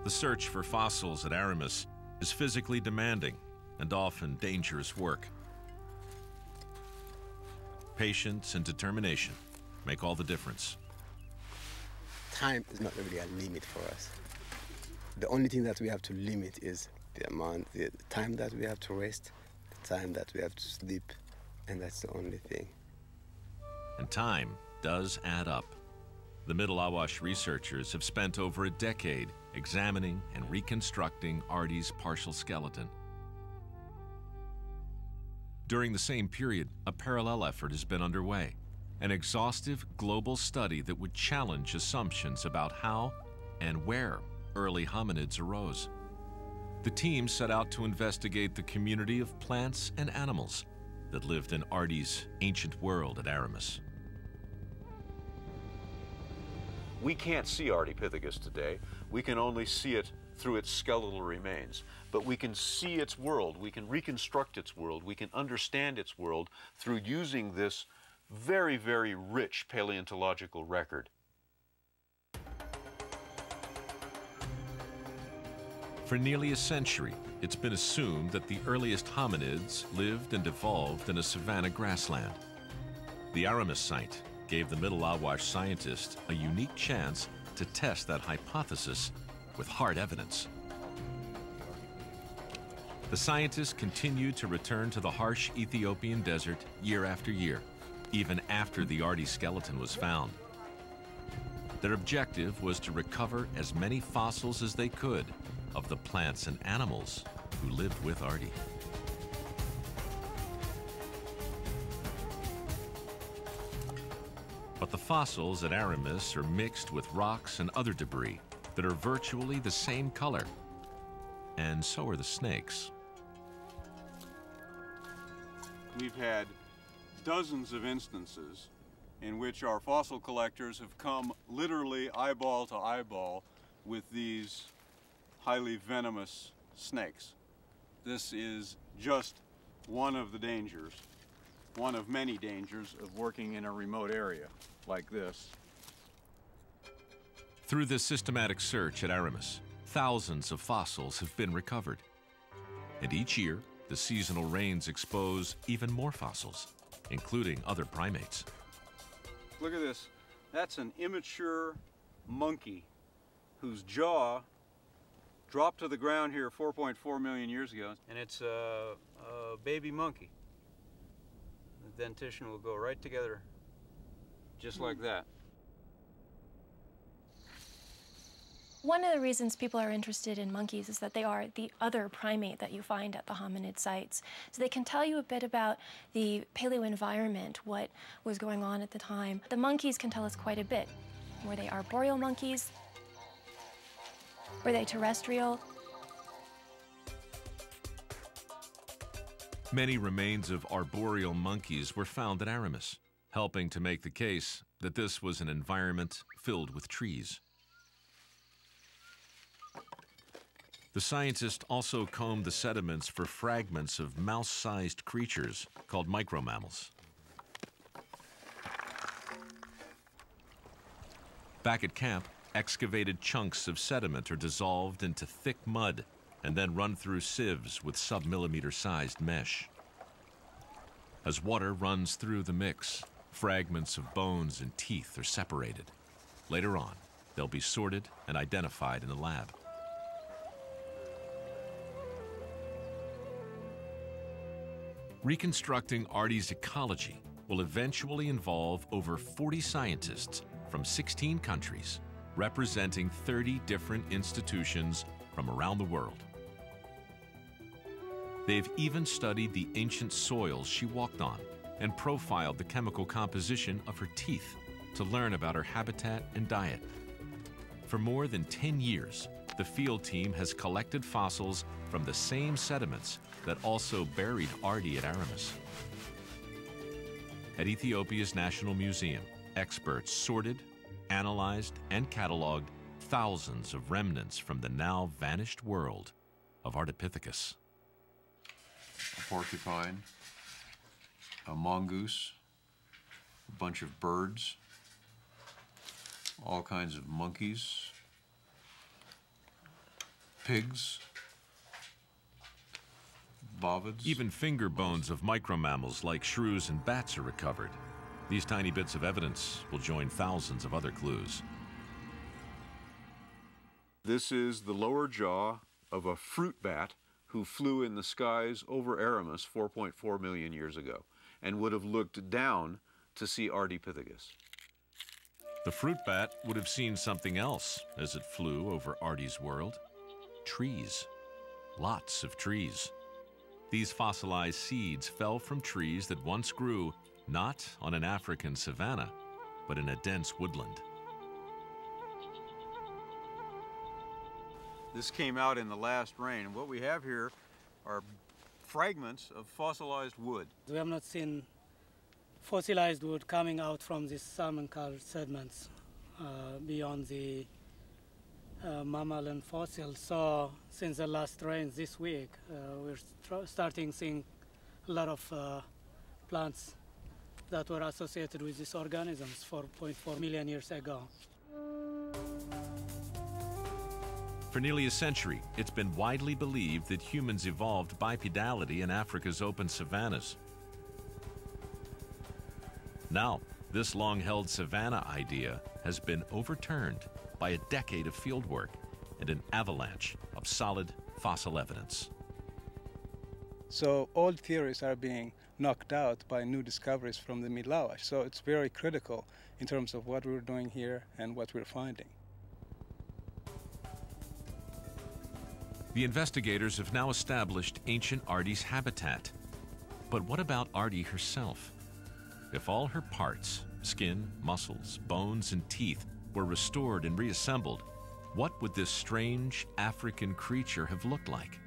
The search for fossils at Aramis is physically demanding and often dangerous work. Patience and determination make all the difference. Time is not really a limit for us. The only thing that we have to limit is the time that we have to rest, the time that we have to sleep, and that's the only thing. And time does add up. The Middle Awash researchers have spent over a decade examining and reconstructing Artie's partial skeleton. During the same period, a parallel effort has been underway, an exhaustive global study that would challenge assumptions about how and where early hominids arose. The team set out to investigate the community of plants and animals that lived in Artie's ancient world at Aramis. We can't see Ardipithecus today. We can only see it through its skeletal remains. But we can see its world, we can reconstruct its world, we can understand its world through using this very, very rich paleontological record. For nearly a century, it's been assumed that the earliest hominids lived and evolved in a savanna grassland. The Aramis site gave the Middle Awash scientists a unique chance to test that hypothesis with hard evidence. The scientists continued to return to the harsh Ethiopian desert year after year, even after the Artie skeleton was found. Their objective was to recover as many fossils as they could of the plants and animals who lived with Artie. But the fossils at Aramis are mixed with rocks and other debris that are virtually the same color. And so are the snakes. We've had dozens of instances in which our fossil collectors have come literally eyeball to eyeball with these highly venomous snakes. This is just one of the dangers, one of many dangers of working in a remote area like this. Through this systematic search at Aramis, thousands of fossils have been recovered. And each year, the seasonal rains expose even more fossils, including other primates. Look at this. That's an immature monkey whose jaw dropped to the ground here 4.4 million years ago, and it's a baby monkey. The dentition will go right together, just like that. One of the reasons people are interested in monkeys is that they are the other primate that you find at the hominid sites. So they can tell you a bit about the paleo environment, what was going on at the time. The monkeys can tell us quite a bit. Were they arboreal monkeys? Were they terrestrial? Many remains of arboreal monkeys were found at Aramis, helping to make the case that this was an environment filled with trees. The scientists also combed the sediments for fragments of mouse-sized creatures called micromammals. Back at camp, excavated chunks of sediment are dissolved into thick mud and then run through sieves with sub-millimeter-sized mesh. As water runs through the mix, fragments of bones and teeth are separated. Later on, they'll be sorted and identified in the lab. Reconstructing Artie's ecology will eventually involve over 40 scientists from 16 countries, representing 30 different institutions from around the world. They've even studied the ancient soils she walked on and profiled the chemical composition of her teeth to learn about her habitat and diet. For more than 10 years, the field team has collected fossils from the same sediments that also buried Artie at Aramis. At Ethiopia's National Museum, experts sorted, analyzed, and cataloged thousands of remnants from the now vanished world of Ardipithecus. A porcupine, a mongoose, a bunch of birds, all kinds of monkeys, pigs, bovids. Even finger bones of micromammals like shrews and bats are recovered. These tiny bits of evidence will join thousands of other clues. This is the lower jaw of a fruit bat who flew in the skies over Aramis 4.4 million years ago and would have looked down to see Ardipithecus. The fruit bat would have seen something else as it flew over Artie's world. Trees. Lots of trees. These fossilized seeds fell from trees that once grew not on an African savanna, but in a dense woodland. This came out in the last rain, and what we have here are fragments of fossilized wood. We have not seen fossilized wood coming out from these salmon-colored sediments beyond the mammalian fossils. So since the last rains this week, we're starting seeing a lot of plants that were associated with these organisms 4.4 million years ago. For nearly a century, it's been widely believed that humans evolved bipedality in Africa's open savannas. Now, this long-held savanna idea has been overturned by a decade of fieldwork and an avalanche of solid fossil evidence. So old theories are being knocked out by new discoveries from the Middle-Awash. So it's very critical in terms of what we're doing here and what we're finding. The investigators have now established ancient Ardie's habitat. But what about Ardie herself? If all her parts, skin, muscles, bones, and teeth, were restored and reassembled, what would this strange African creature have looked like?